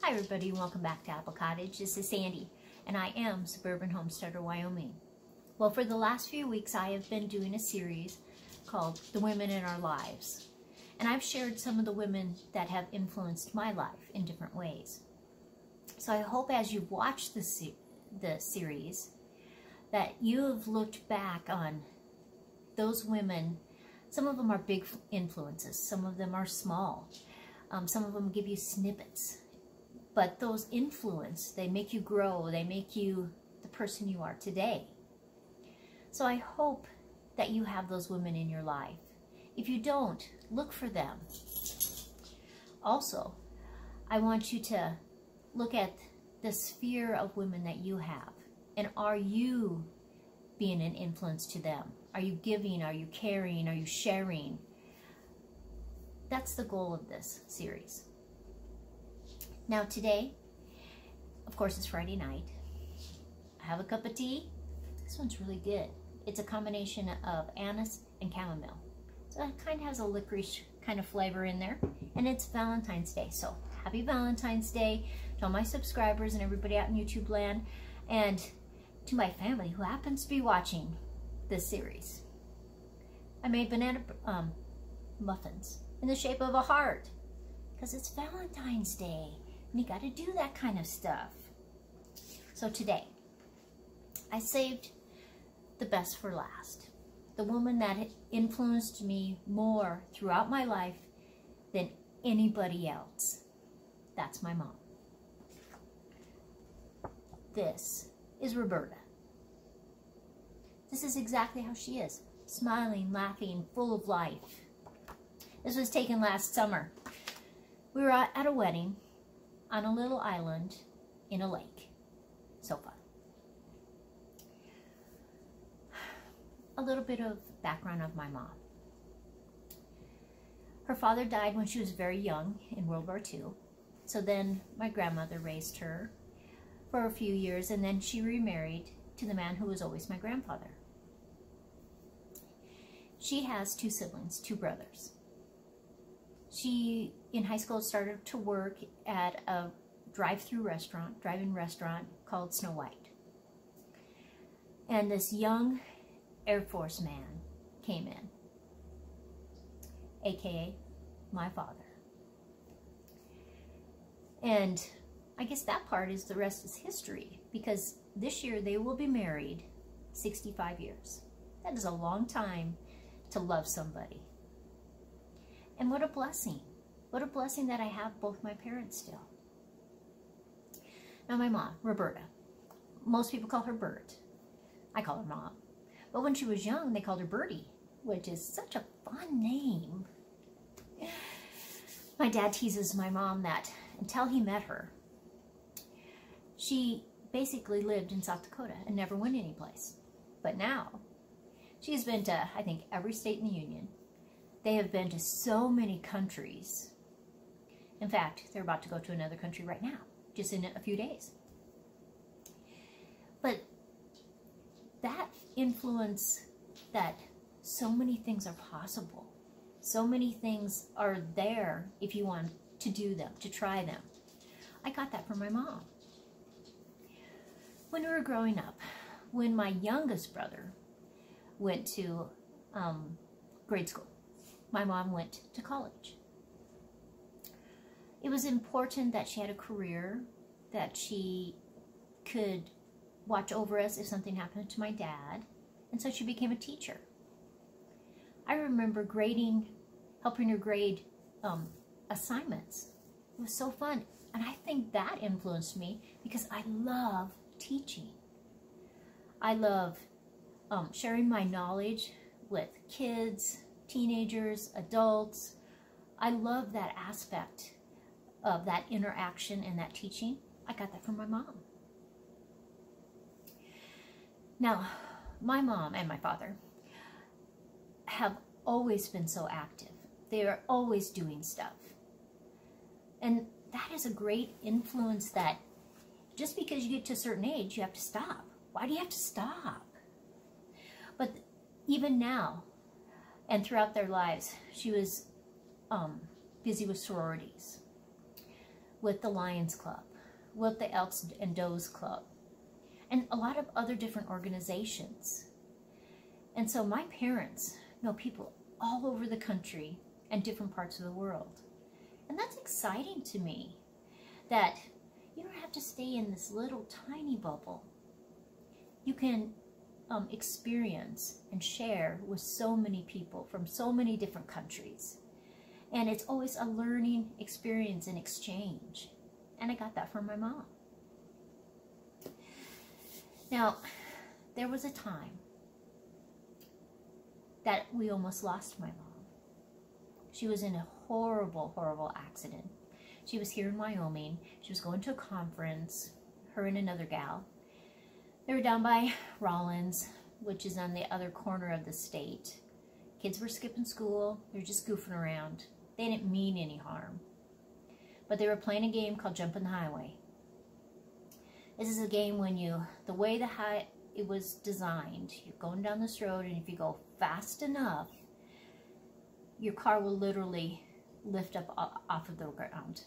Hi everybody, welcome back to Apple Cottage. This is Sandy, and I am Suburban Homesteader, Wyoming. Well, for the last few weeks, I have been doing a series called The Women in Our Lives. And I've shared some of the women that have influenced my life in different ways. So I hope as you've watched the series that you have looked back on those women. Some of them are big influences, some of them are small. Some of them give you snippets. But those influence, they make you grow, they make you the person you are today. So I hope that you have those women in your life. If you don't, look for them. Also, I want you to look at the sphere of women that you have. And are you being an influence to them? Are you giving? Are you caring? Are you sharing? That's the goal of this series. Now today, of course, it's Friday night. I have a cup of tea. This one's really good. It's a combination of anise and chamomile. So it kind of has a licorice kind of flavor in there. And it's Valentine's Day. So happy Valentine's Day to all my subscribers and everybody out in YouTube land. And to my family who happens to be watching this series. I made banana muffins in the shape of a heart because it's Valentine's Day. And you got to do that kind of stuff. So today, I saved the best for last. The woman that influenced me more throughout my life than anybody else. That's my mom. This is Roberta. This is exactly how she is. Smiling, laughing, full of life. This was taken last summer. We were at a wedding on a little island in a lake. So fun. A little bit of background of my mom. Her father died when she was very young in World War II. So then my grandmother raised her for a few years, and then she remarried to the man who was always my grandfather. She has two siblings, two brothers. She, in high school, started to work at a drive-in restaurant called Snow White. And this young Air Force man came in, aka my father. And I guess that part is the rest is history, because this year they will be married 65 years. That is a long time to love somebody. And what a blessing. What a blessing that I have both my parents still. Now my mom, Roberta. Most people call her Bert. I call her Mom. But when she was young, they called her Bertie, which is such a fun name. My dad teases my mom that until he met her, she basically lived in South Dakota and never went anyplace. But now, she's been to, I think, every state in the Union. They have been to so many countries. In fact, they're about to go to another country right now, just in a few days. But that influence that so many things are possible. So many things are there if you want to do them, to try them. I got that from my mom. When we were growing up, when my youngest brother went to grade school, my mom went to college. It was important that she had a career, that she could watch over us if something happened to my dad, and so she became a teacher. I remember helping her grade assignments. It was so fun, and I think that influenced me because I love teaching. I love sharing my knowledge with kids, teenagers, adults. I love that aspect of that interaction and that teaching. I got that from my mom. Now, my mom and my father have always been so active. They are always doing stuff. And that is a great influence that just because you get to a certain age, you have to stop. Why do you have to stop? But even now, and throughout their lives, she was busy with sororities. with the Lions Club, with the Elks and Does Club, and a lot of other different organizations. And so my parents know people all over the country and different parts of the world. And that's exciting to me, that you don't have to stay in this little tiny bubble. You can experience and share with so many people from so many different countries. And it's always a learning experience and exchange. And I got that from my mom. Now, there was a time that we almost lost my mom. She was in a horrible, horrible accident. She was here in Wyoming. She was going to a conference, her and another gal. They were down by Rollins, which is on the other corner of the state. Kids were skipping school. They're just goofing around. They didn't mean any harm. But they were playing a game called Jumping the Highway. This is a game when the way it was designed, you're going down this road, and if you go fast enough, your car will literally lift up off of the ground.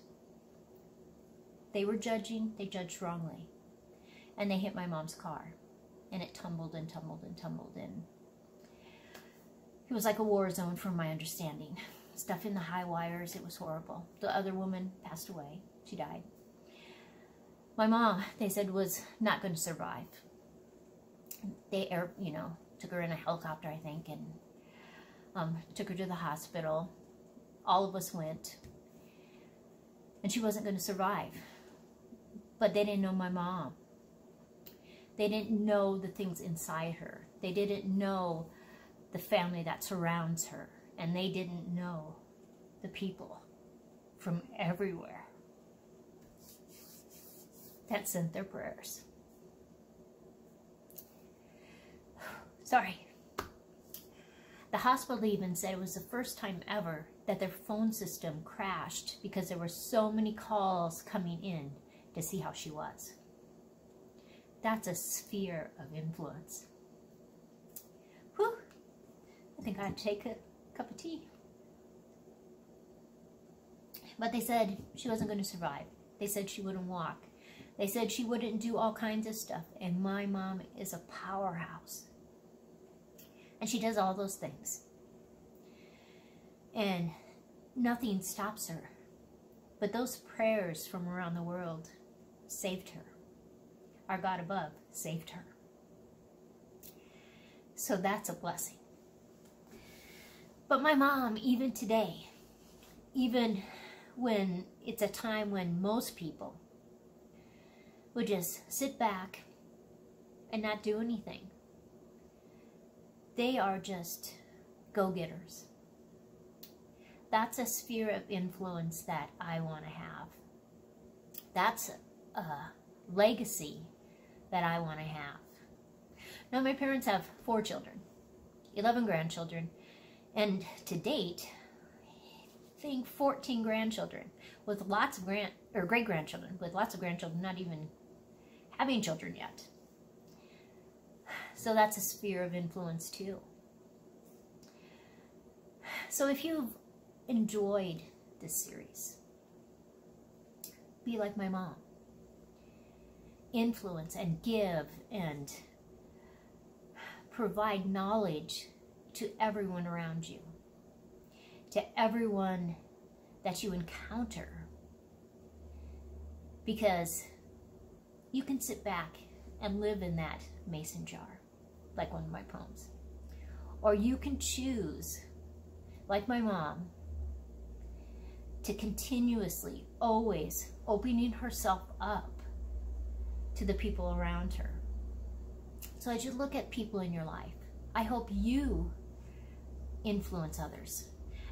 They were judging, they judged wrongly. And they hit my mom's car. And it tumbled and tumbled and tumbled. And it was like a war zone from my understanding. Stuff in the high wires, it was horrible. The other woman passed away. She died. My mom, they said, was not going to survive. They, took her in a helicopter, I think, and took her to the hospital. All of us went. And she wasn't going to survive. But they didn't know my mom. They didn't know the things inside her. They didn't know the family that surrounds her. And they didn't know the people from everywhere that sent their prayers. Sorry. The hospital even said it was the first time ever that their phone system crashed because there were so many calls coming in to see how she was. That's a sphere of influence. Whew. I think I'd take a cup of tea. But they said she wasn't going to survive. They said she wouldn't walk. They said she wouldn't do all kinds of stuff. And my mom is a powerhouse. And she does all those things. And nothing stops her. But those prayers from around the world saved her. Our God above saved her. So that's a blessing. But my mom, even today, even when it's a time when most people would just sit back and not do anything, they are just go-getters. That's a sphere of influence that I want to have. That's a legacy that I want to have. Now, my parents have 4 children, 11 grandchildren, and to date, I think 14 grandchildren with lots of great-grandchildren, with lots of grandchildren not even having children yet. So that's a sphere of influence too. So if you've enjoyed this series, be like my mom. Influence and give and provide knowledge to everyone around you, to everyone that you encounter, because you can sit back and live in that mason jar, like one of my poems. Or you can choose, like my mom, to continuously, always opening herself up to the people around her. So as you look at people in your life, I hope you influence others.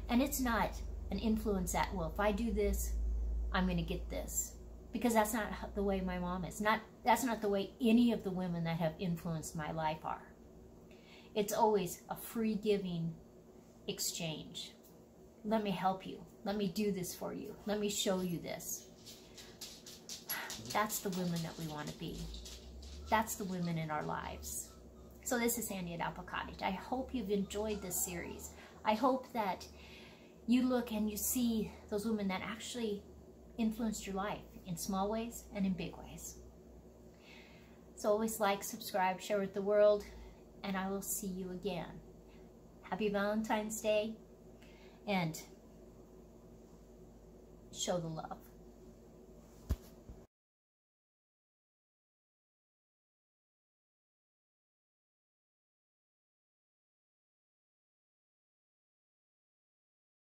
And it's not an influence that, well, if I do this, I'm going to get this. Because that's not the way my mom is. That's not the way any of the women that have influenced my life are. It's always a free giving exchange. Let me help you. Let me do this for you. Let me show you this. That's the women that we want to be. That's the women in our lives. So this is Sandy at Apple Cottage. I hope you've enjoyed this series. I hope that you look and you see those women that actually influenced your life in small ways and in big ways. So always like, subscribe, share with the world, and I will see you again. Happy Valentine's Day, and show the love.